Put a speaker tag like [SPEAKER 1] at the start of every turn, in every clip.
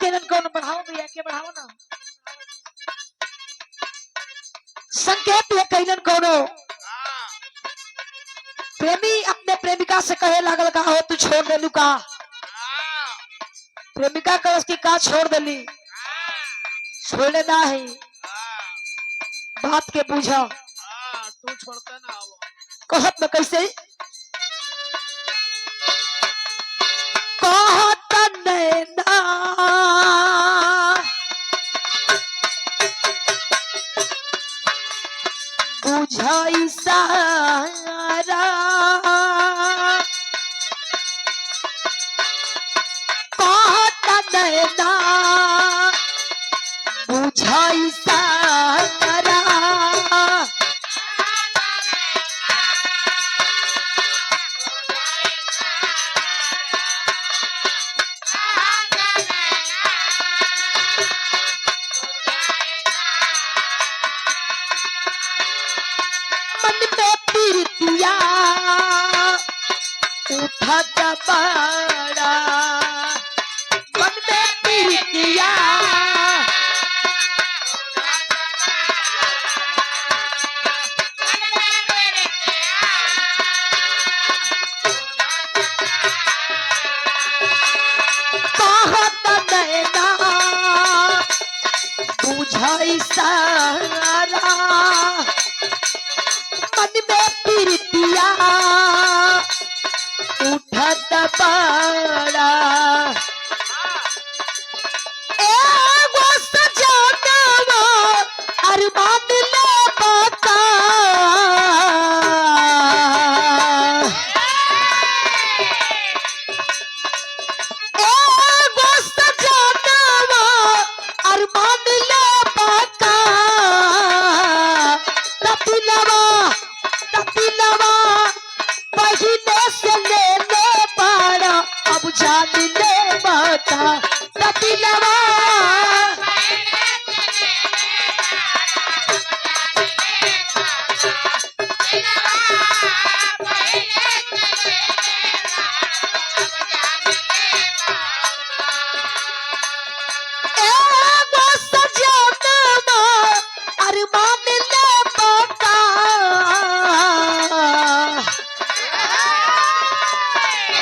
[SPEAKER 1] कैलन कौन बढ़ाओ भैया के बढ़ाओ ना संकेत ये कैलन कौनो प्रेमी अपने प्रेमिका से कहे लागल का हो तू छोड़ देलू का प्रेमिका कह की का छोड़ देली छोड़े ना है बात के पूछा
[SPEAKER 2] तू छोड़ता ना हो
[SPEAKER 1] कहत में कैसे कहत नैना बुझाई सारा कहत नैना बुझाई सारा मन में पीरतिया उठत बड़ा मन में पीरतिया कहत नैना बुझाई सारा मन में पीरतिया उठत बड़ा एगो सजनवा अरमान ले बता एगो सजनवा अरमान ले बता रतिलवा पहले से ले ले पारा अब जान ले बता रतिलवा एगो सजनवा अरमान ले बता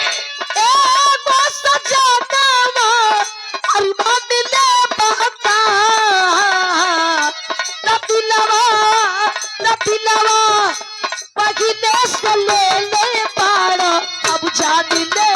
[SPEAKER 1] एगो सजनवा अरमान ले बता रतिलवा पहले से ले ले पारा अब जान ले